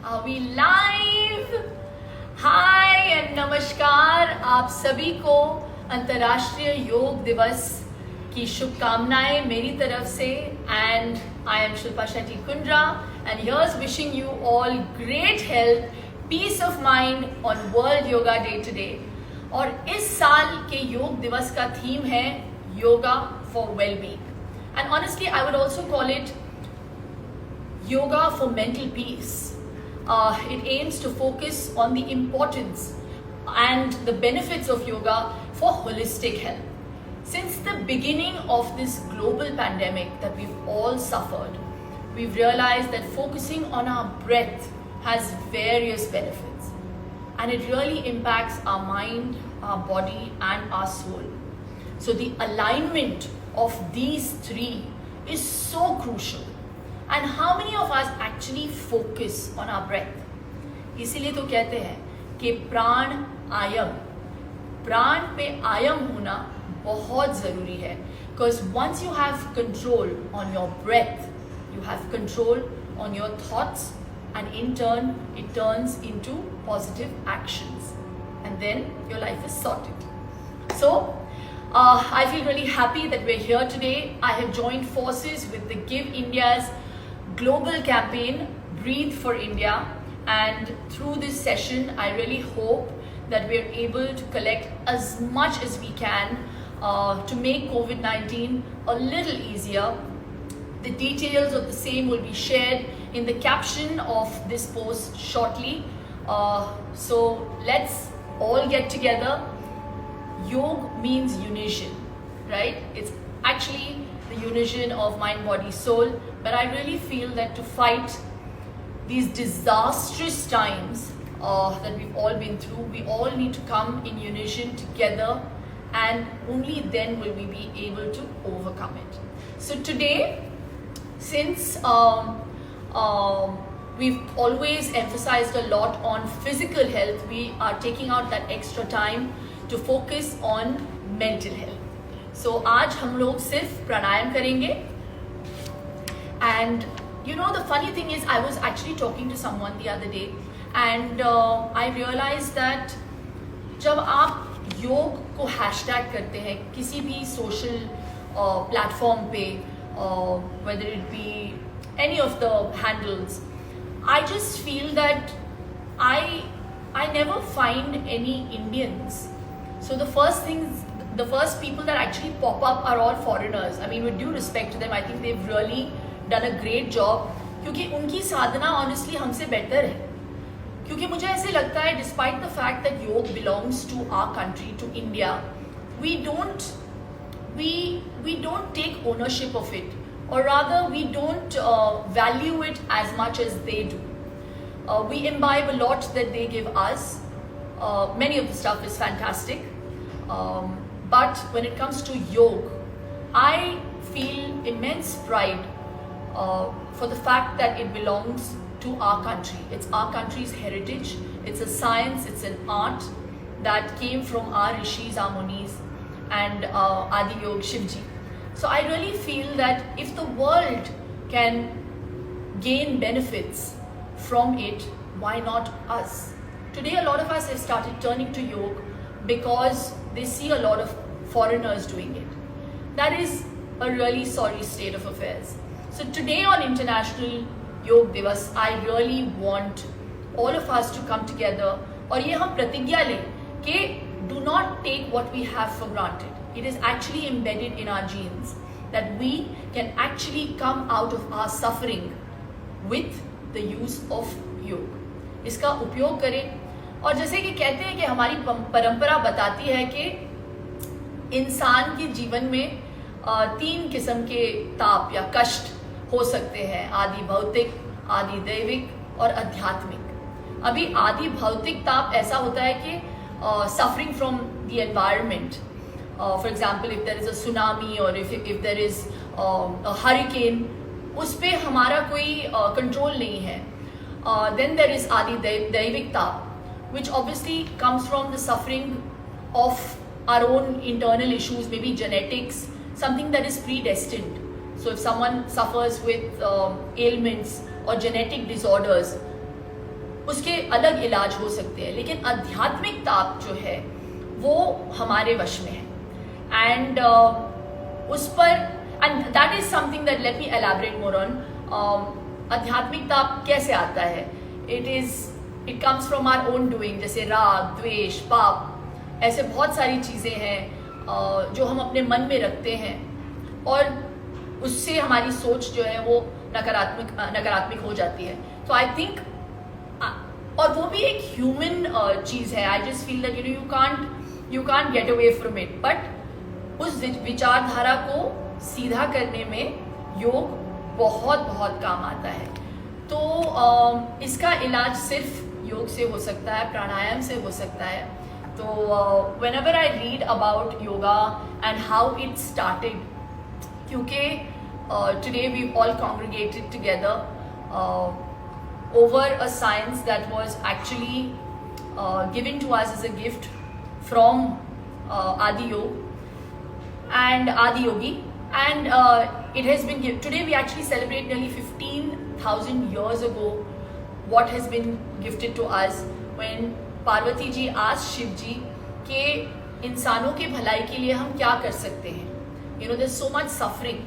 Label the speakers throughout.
Speaker 1: Are we live? Hi and नमस्कार आप सभी को अंतर्राष्ट्रीय योग दिवस की शुभकामनाएं मेरी तरफ से and I am Shilpa Shetty Kundra and here's wishing you all great health peace of mind on world yoga day today. और इस साल के योग दिवस का थीम है yoga for wellbeing and honestly I would also call it yoga for mental peace. It aims to focus on the importance and the benefits of yoga for holistic health. Since the beginning of this global pandemic that we've all suffered, we've realized that focusing on our breath has various benefits and it really impacts our mind, our body and our soul. So the alignment of these three is so crucial. And how many of us actually focus on our breath? इसीलिए तो कहते हैं कि प्राण आयम, प्राण पे आयम होना बहुत ज़रूरी है. Because once you have control on your breath, you have control on your thoughts and in turn it turns into positive actions and then your life is sorted. So I feel really happy that we're here today. I have joined forces with the Give India's global campaign Breathe for India, and through this session I really hope that we're able to collect as much as we can to make COVID-19 a little easier. The details of the same will be shared in the caption of this post shortly. So let's all get together. Yog means unison, right? It's actually the unison of mind, body, soul. But I really feel that to fight these disastrous times that we've all been through, we all need to come in unison together, and only then will we be able to overcome it. So today, since we've always emphasized a lot on physical health, we are taking out that extra time to focus on mental health. So आज हम लोग सिर्फ प्राणायाम करेंगे. And you know, the funny thing is I was actually talking to someone the other day and I realized that जब आप योग को hashtag करते हैं किसी भी social platform पे, whether it be any of the handles, I just feel that I never find any Indians. So the first people that actually pop up are all foreigners. I mean, with due respect to them, I think they've really done a great job, क्योंकि उनकी साधना honestly हमसे बेहतर है. क्योंकि मुझे ऐसे लगता है despite the fact that योग belongs to our country, to India, we don't take ownership of it, or rather we don't value it as much as they do. We imbibe a lot that they give us. Many of the stuff is fantastic, but when it comes to yoga, I feel immense pride for the fact that it belongs to our country. It's our country's heritage. It's a science, it's an art that came from our rishis, our munis and Adi Yog Shivji. So I really feel that if the world can gain benefits from it, why not us? Today a lot of us have started turning to yoga because they see a lot of foreigners doing it. That is a really sorry state of affairs. So today on International Yog Divas, I really want all of us to come together और ये हम प्रतिज्ञा लें कि do not take what we have for granted. It is actually embedded in our genes that we can actually come out of our suffering with the use of योग. इसका उपयोग करें. और जैसे कि कहते हैं कि हमारी परंपरा बताती है कि इंसान के जीवन में 3 किस्म के ताप या कष्ट हो सकते हैं, आदि भौतिक, आदि दैविक और आध्यात्मिक. अभी आदि भौतिक ताप ऐसा होता है कि suffering from the environment, for example if there is a tsunami और if there is a hurricane, उस पे हमारा कोई कंट्रोल नहीं है. देन देयर इज आदि दैविक ताप which obviously comes from the suffering of our own internal issues, maybe genetics, something that is predestined. So if someone suffers with ailments or genetic disorders, उसके अलग इलाज हो सकते हैं, लेकिन आध्यात्मिक ताप जो है वो हमारे वश में है। एंड उस पर, and that is something that let me elaborate more on. आध्यात्मिक ताप कैसे आता है? It comes from our own doing, जैसे राग, द्वेष, पाप, ऐसे बहुत सारी चीज़ें हैं जो हम अपने मन में रखते हैं, और उससे हमारी सोच जो है वो नकारात्मक हो जाती है। तो आई थिंक, और वो भी एक ह्यूमन चीज़ है। I just feel that you can't get away from it, but उस विचारधारा को सीधा करने में योग बहुत बहुत काम आता है। तो इसका इलाज सिर्फ योग से हो सकता है, प्राणायाम से हो सकता है। तो whenever I read about yoga and how it started, क्योंकि today we all congregated together over a science that was actually given to us as a gift from Adi Yoga and Adi Yogi, and it has been given. Today we actually celebrate nearly 15,000 years ago what has been gifted to us when Parvati ji asked Shiv जी कि इंसानों के भलाई के लिए हम क्या कर सकते हैं, there is so much suffering,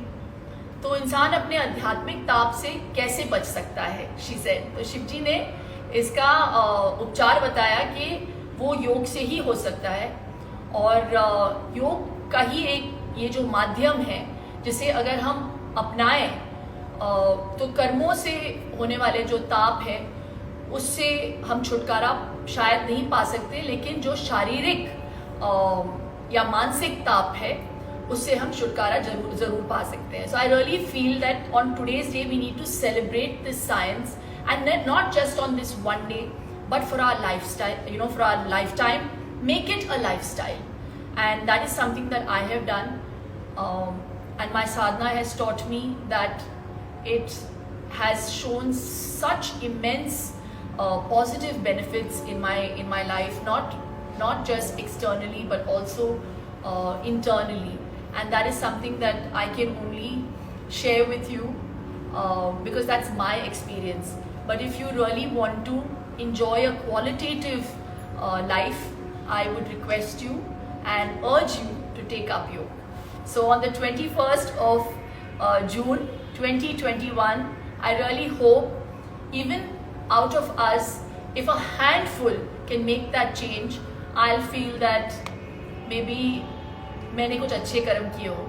Speaker 1: तो इंसान अपने आध्यात्मिक ताप से कैसे बच सकता है, शी सेड। तो शिव जी ने इसका उपचार बताया कि वो योग से ही हो सकता है, और योग का ही एक ये जो माध्यम है जिसे अगर हम अपनाएं तो कर्मों से होने वाले जो ताप है उससे हम छुटकारा शायद नहीं पा सकते, लेकिन जो शारीरिक या मानसिक ताप है उससे हम छुटकारा जरूर पा सकते हैं। So I really feel that on today's day we need to celebrate this science, and not just on this one day but for our lifestyle, for our lifetime, make it a lifestyle, and that is something that I have done, and my sadhana has taught me that it has shown such immense positive benefits in my life, not just externally but also internally, and that is something that I can only share with you because that's my experience. But if you really want to enjoy a qualitative life, I would request you and urge you to take up yoga. So on the 21st of June 2021, I really hope even out of us, if a handful can make that change, I'll feel that maybe मैंने कुछ अच्छे कर्म किए हो.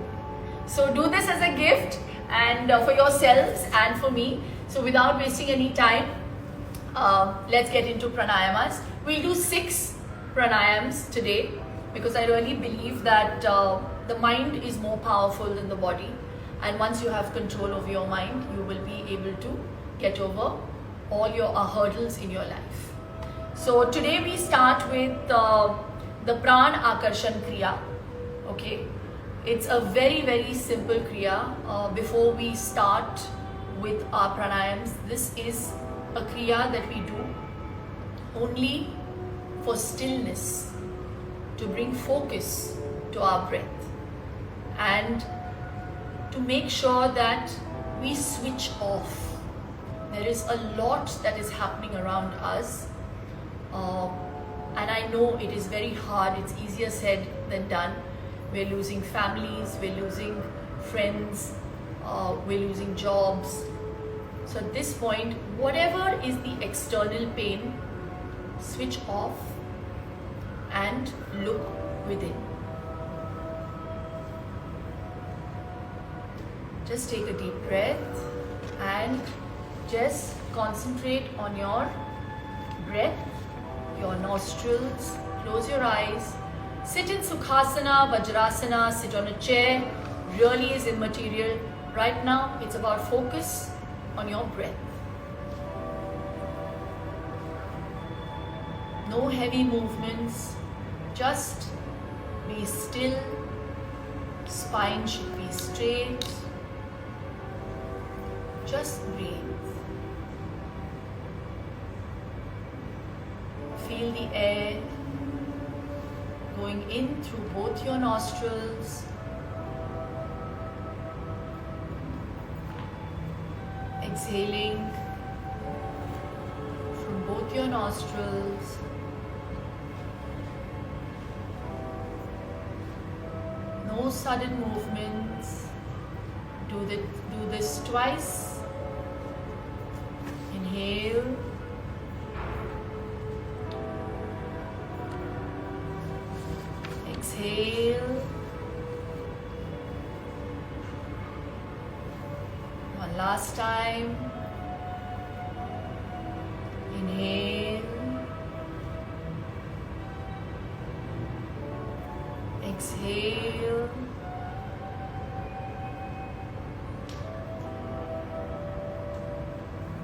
Speaker 1: So do this as a gift and for yourselves and for me. So without wasting any time, let's get into pranayamas. We'll do 6 pranayams today, because I really believe that the mind is more powerful than the body, and once you have control over your mind, you will be able to get over all your hurdles in your life. So today we start with the Pran Akarshan Kriya. Okay, it's a very very simple Kriya. Before we start with our pranayams, this is a Kriya that we do only for stillness, to bring focus to our breath and to make sure that we switch off. There is a lot that is happening around us, and I know it is very hard. It's easier said than done. We're losing families, we're losing friends, we're losing jobs. So at this point, whatever is the external pain, switch off and look within. Just take a deep breath and just concentrate on your breath, your nostrils. Close your eyes. Sit in Sukhasana, Vajrasana, sit on a chair. Really is immaterial. Right now, it's about focus on your breath. No heavy movements, just be still, spine should be straight, just breathe. Feel the air going in through both your nostrils, exhaling from both with your nostrils. No sudden movements. Do this twice. Inhale. Exhale. One last time. Inhale. Exhale.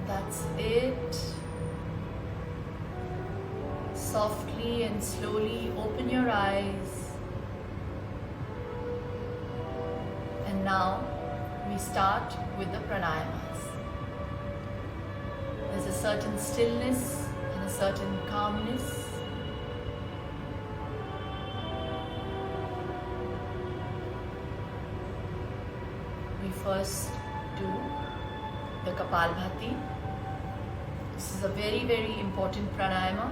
Speaker 1: That's it. Softly and slowly open your eyes. And now we start with the pranayamas. There's a certain stillness and a certain calmness. We first do the Kapalbhati. This is a very, very important pranayama.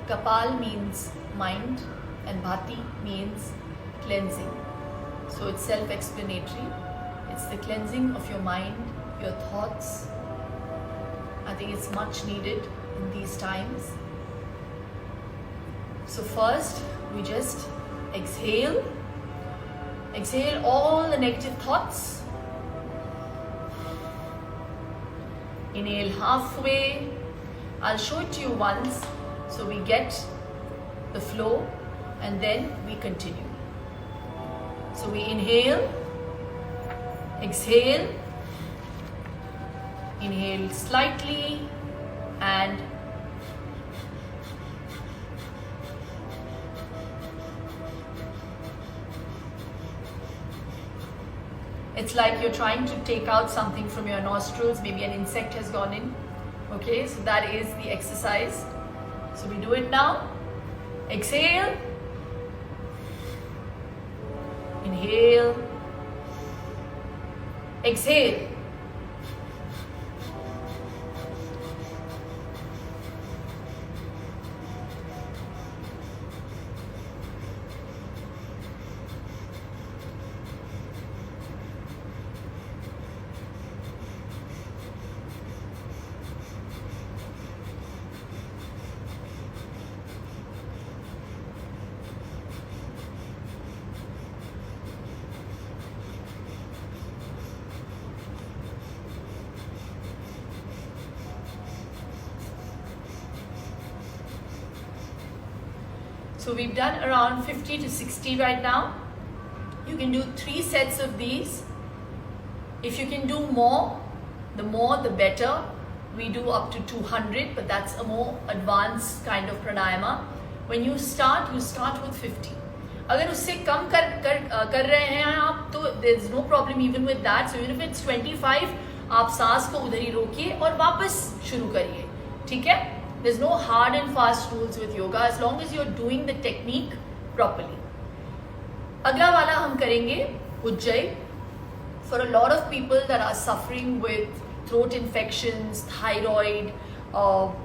Speaker 1: Kapal means mind and Bhati means cleansing. So it's self-explanatory. It's the cleansing of your mind, your thoughts. I think it's much needed in these times. So first, we just exhale. Exhale all the negative thoughts. Inhale halfway. I'll show it to you once so we get the flow and then we continue. So we inhale, exhale, inhale slightly and it's like you're trying to take out something from your nostrils, maybe an insect has gone in. Okay, so that is the exercise. So we do it now. Exhale. Inhale. Exhale. So we've done around 50 to 60 right now. You can do 3 sets of these. If you can do more the better. We do up to 200, but that's a more advanced kind of pranayama. When you start with 50. अगर उससे कम कर रहे हैं आप तो there's no problem even with that. So even if it's 25, आप सांस को उधर ही रोकिए और वापस शुरू करिए. ठीक है? There's no hard and fast rules with yoga as long as you're doing the technique properly. अगला वाला हम करेंगे Ujjayi. For a lot of people that are suffering with throat infections, thyroid,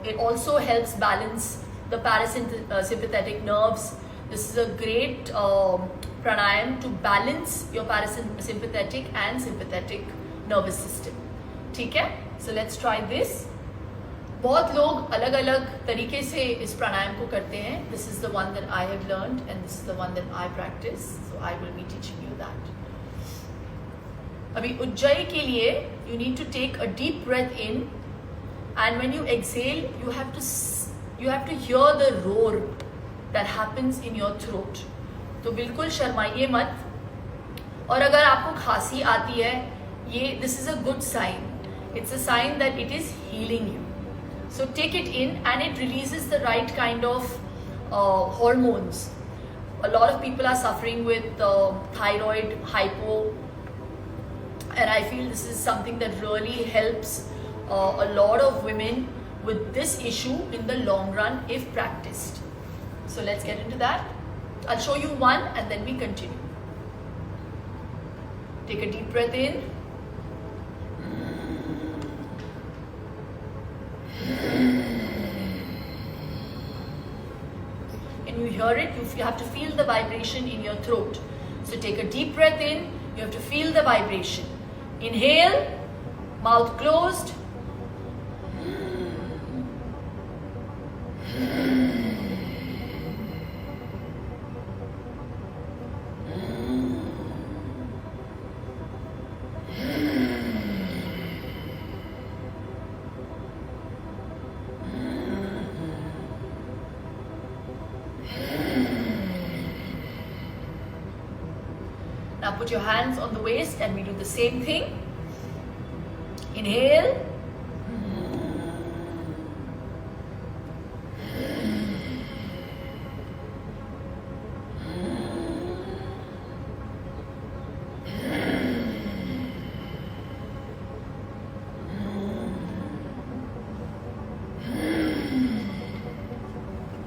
Speaker 1: it also helps balance the parasympathetic nerves. This is a great pranayam to balance your parasympathetic and sympathetic nervous system. ठीक है? So let's try this. बहुत लोग अलग अलग तरीके से इस प्राणायाम को करते हैं. This is the one that I have learned and this is the one that I practice. So I will be teaching you that. अभी उज्जयी के लिए you need to take a deep breath in and when you exhale you have to hear the roar that happens in your throat. तो बिल्कुल शर्माइए मत. और अगर आपको खांसी आती है this is a good sign. It's a sign that it is healing you. So take it in and it releases the right kind of hormones. A lot of people are suffering with thyroid, hypo, and I feel this is something that really helps a lot of women with this issue in the long run if practiced. So let's get into that. I'll show you one and then we continue. Take a deep breath in. hear it, you have to feel the vibration in your throat. So take a deep breath in, you have to feel the vibration. Inhale, mouth closed. Now put your hands on the waist and we do the same thing. Inhale.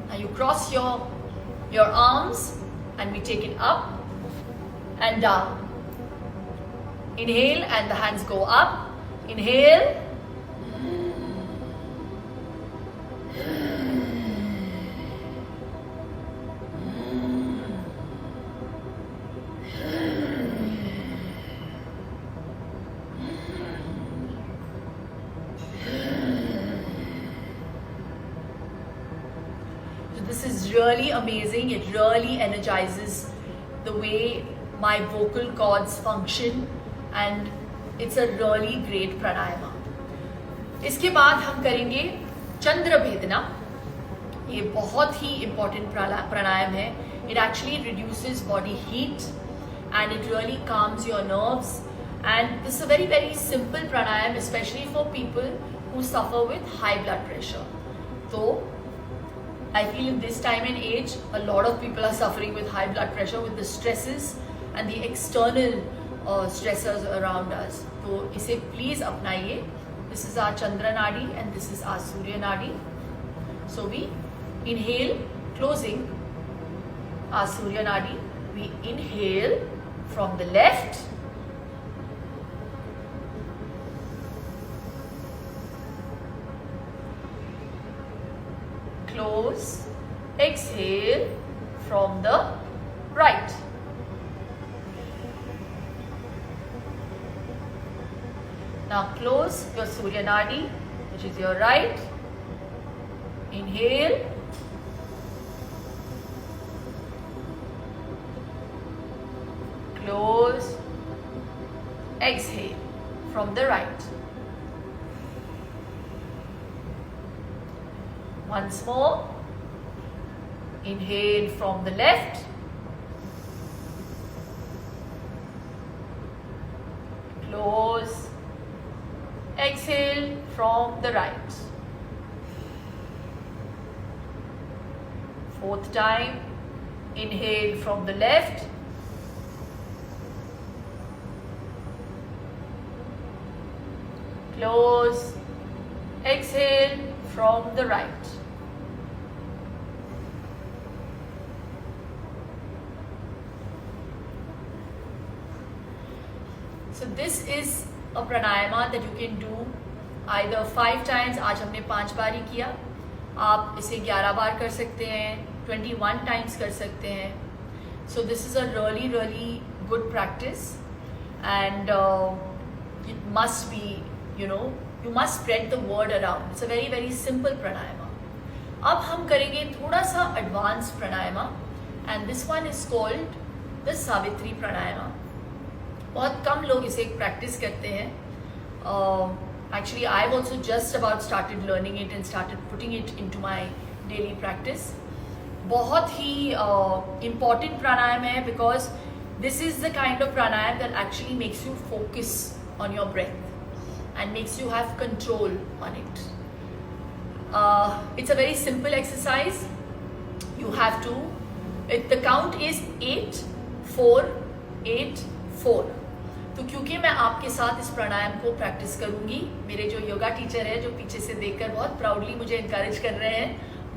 Speaker 1: Now you cross your arms and we take it up and down. Inhale and the hands go up. Inhale. So this is really amazing. It really energizes the way my vocal cords function and it's a really great pranayama. इसके बाद हम करेंगे चंद्र भेदना. ये बहुत ही important प्राणायाम है. It actually reduces body heat and it really calms your nerves, and this is a very very simple pranayam, especially for people who suffer with high blood pressure. So I feel in this time and age a lot of people are suffering with high blood pressure with the stresses and the external stressors around us. तो इसे please अपनाइए. This is our Chandra Nadi and this is our Surya Nadi. So we inhale, closing our Surya Nadi. We inhale from the left. Close, exhale from the right. Now close your Surya Nadi, which is your right. Inhale. Close. Exhale from the right. Once more. Inhale from the left. Close. Exhale from the right. Fourth time. Inhale from the left. Close. Exhale from the right. So this is a pranayama that you can do either 5 times. आज हमने 5 बार ही किया. आप इसे 11 बार कर सकते हैं, 21 times कर सकते हैं. So this is a really really good practice and it must be, you must spread the word around. It's a very very simple pranayama. अब हम करेंगे थोड़ा सा advanced pranayama and this one is called the Savitri pranayama. बहुत कम लोग इसे practice करते हैं. Actually, I've also just about started learning it and started putting it into my daily practice. बहुत ही important pranayam है because this is the kind of pranayam that actually makes you focus on your breath and makes you have control on it. It's a very simple exercise. You have to, the count is 8, 4, 8, 4. तो क्योंकि मैं आपके साथ इस प्राणायाम को practice करूंगी, मेरे जो योगा टीचर है जो पीछे से देखकर बहुत प्राउडली मुझे इनकरेज कर रहे हैं,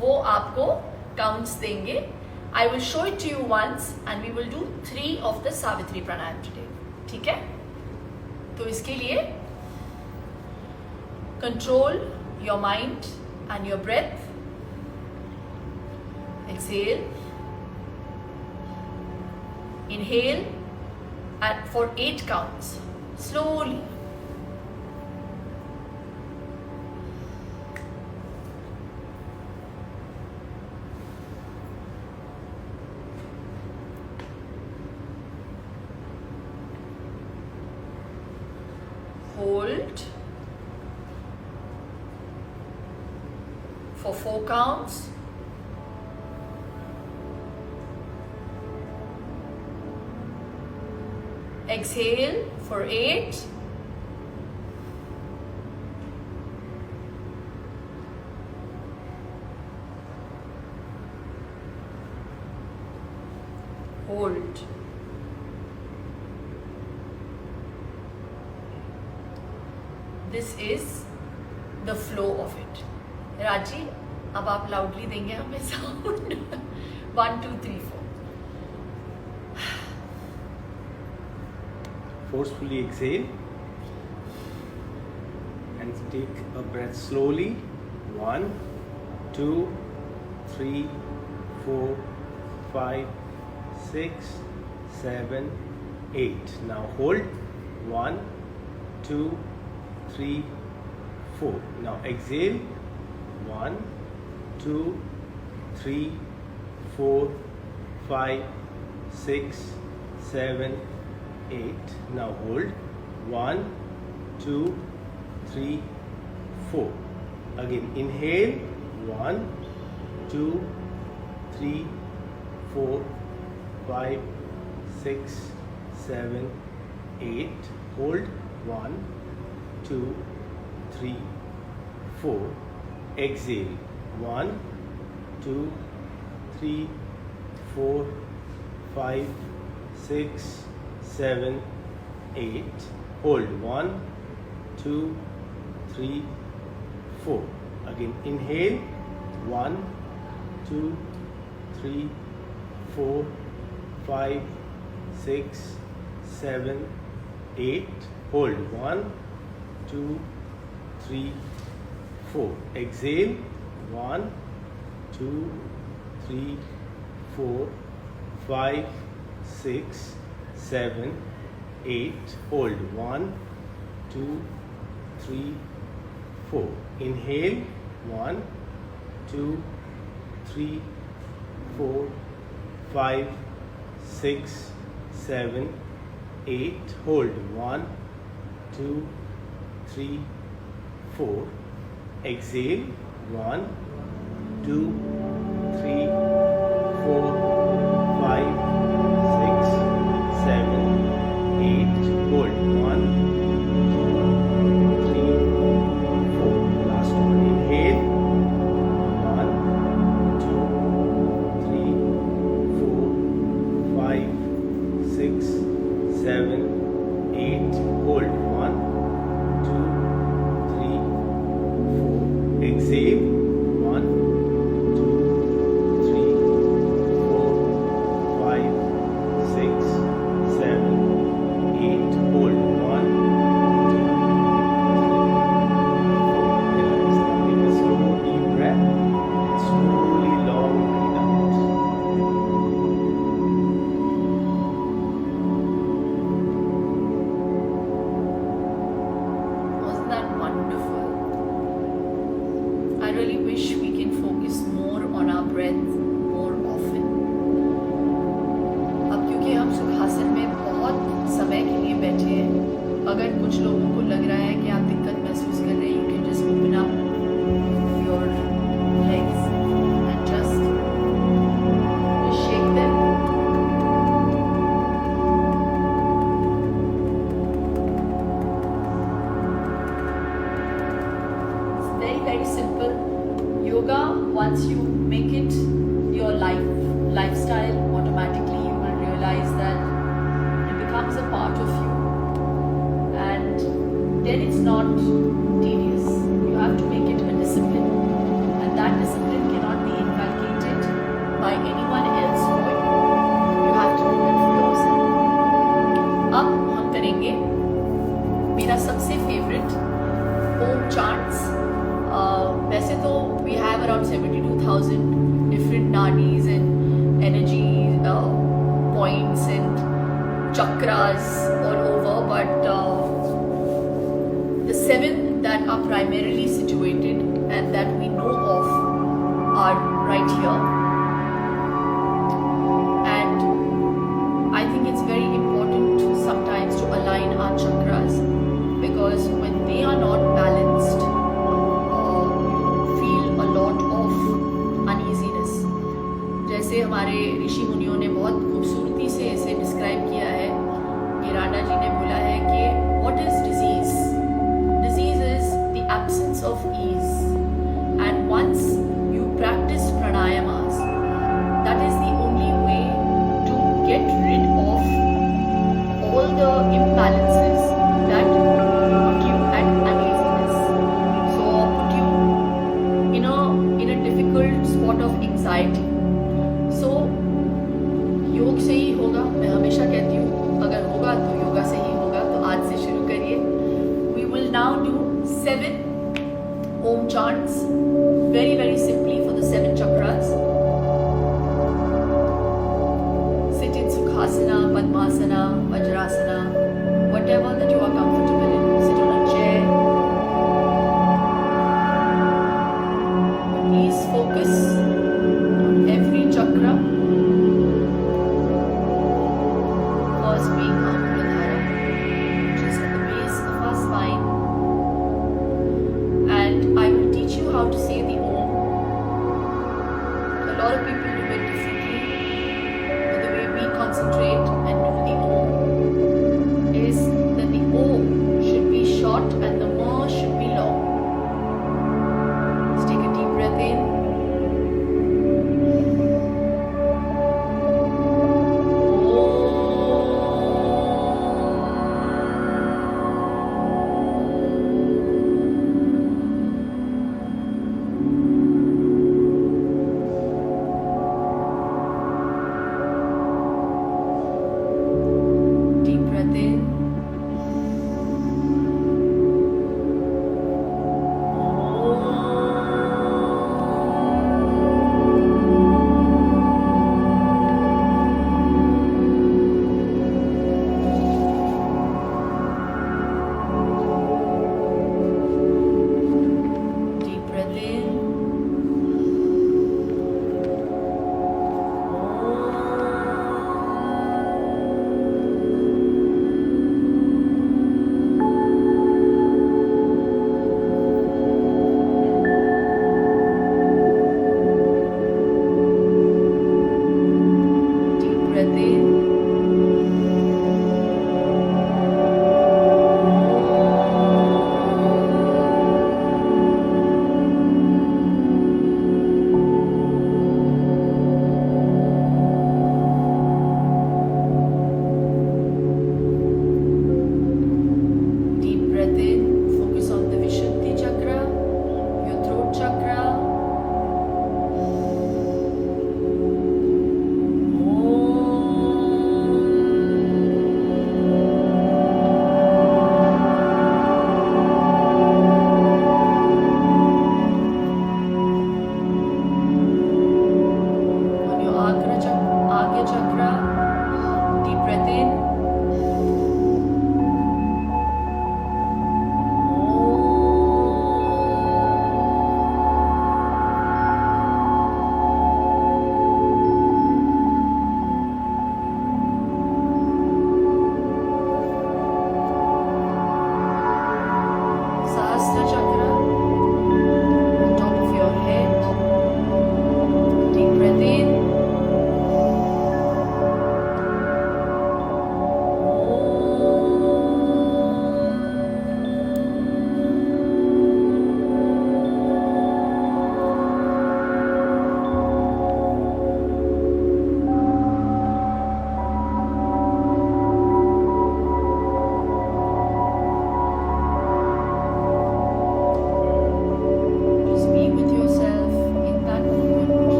Speaker 1: वो आपको काउंट्स देंगे. I will show it to you once and we will do 3 of the Savitri pranayama today. ठीक है? तो इसके लिए control your mind and your breath. Exhale Inhale for 8 counts. Slowly. Hold for 4 counts. Exhale for 8. Hold. This is the flow of it. राजी, अब आप loudly देंगे हमें sound. 1, 2, 3, 4.
Speaker 2: Forcefully exhale and take a breath slowly. 1, 2, 3, 4, 5, 6, 7, 8. Now hold. 1, 2, 3, 4. Now exhale. 1, 2, 3, 4, 5, 6, 7, 8. Now hold. 1, 2, 3, 4. Again inhale. 1, 2, 3, 4, 5, 6, 7, 8. Hold. 1, 2, 3, 4. Exhale. 1, 2, 3, 4, 5, 6, 7, 8. Hold. 1, 2, 3, 4. Again inhale. 1, 2, 3, 4, 5, 6, 7, 8. Hold. 1, 2, 3, 4. Exhale. 1, 2, 3, 4, 5, 6, 7, 8. Hold. 1, 2, 3, 4. Inhale. 1, 2, 3, 4, 5, 6, 7, 8. Hold. 1, 2, 3, 4. Exhale. 1, 2, 3, 4, 5, 6, 7, 8. Hold. 1, 2, 3, 4. Last one. Inhale. 1, 2, 3, 4, 5, 6, 7, 8. Hold. 1, 2, 3, 4. Exhale. 1, 2, 3, 4, 5, 6, 7, 8. Hold. 1, 2, 3, 4. Relax. Now take a slow deep breath and slowly long breathe out.
Speaker 1: Wasn't that wonderful? I really wish we can focus more on our breath more often. अब क्योंकि हम सुखासन में बहुत समय के लिए बैठे हैं, अगर कुछ लोगों को लग रहा है कि आप दिक्कत महसूस कर रहे हैं, you can just open up your legs and just shake them. It's very, very simple. Yoga, once you make it your lifestyle, automatically you will realize that it becomes a part of you. And then it's not tedious. You have to make it a discipline. And that discipline cannot be inculcated by anyone else for you. You have to do it for yourself. अब हम करेंगे मेरा सबसे favourite ओम chants. वैसे तो we have around 72,000 different nadis and energy points and chakras all over, but the 7 that are primarily situated and that we know of are right here. And I think it's very important sometimes to align our chakras, because when they are not balanced, you feel a lot of uneasiness. जैसे हमारे ऋषि मुनियों ने बहुत खूबसूरती से इसे describe किया है, गिरांडा जी ने बोला है कि what is disease? Disease is the absence of ease. And once you practice pranayamas, that is the only way to get rid of all the imbalances that put you at uneasiness. So put you in a difficult spot of anxiety. So योग से ही होगा, मैं हमेशा कहती हूँ, अगर होगा तो योगा से ही होगा. तो आज से शुरू करिए. We will now do 7 Om chants, very very simply for the 7 chakras. Sit in Sukhasana, Padmasana, Vajrasana, whatever that you are comfortable in. Sit on a chair. Please focus on every chakra. First being Muladhara, which is at the base of our spine. And I will teach you how to say the Om. A lot of people do it differently, but the way we concentrate and do the Om is that the O should be short and the Ma should be long. Let's take a deep breath in.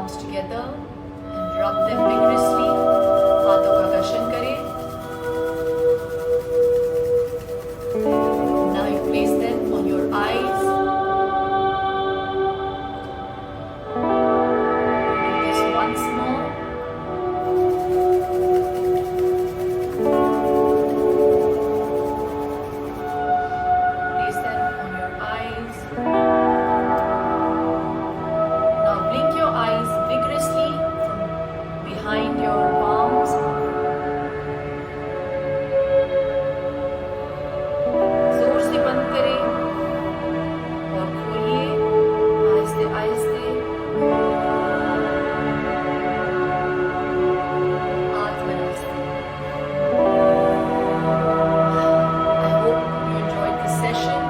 Speaker 1: palms together and rub them vigorously. हाथों का घर्षण करें. Now you place them on your eyes. Do this once more. Place them on your eyes. Now blink your eyes vigorously from behind your palms. जोर से बंद करें और खोलिए आहिस्ते आहिस्ते. आत्मनमस्ते. I hope you enjoyed this session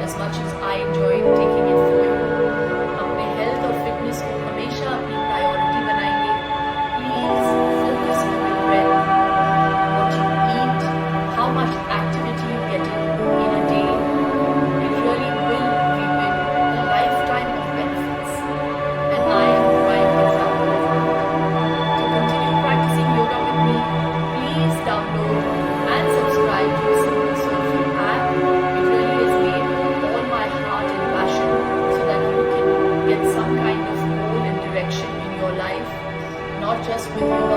Speaker 1: as much as I enjoyed taking it for you. अपने health और fitness को हमेशा अपनी priority बनाइए. Please focus on your breath, what you eat, how much activity you get in a day. It really will reap in a lifetime of benefits. And I am a prime example of that. To continue practicing yoga with me, please download and subscribe to Simple Soulful app. It really is made all my heart and passion so that you can get some kind of goal and direction in your life, not just with yoga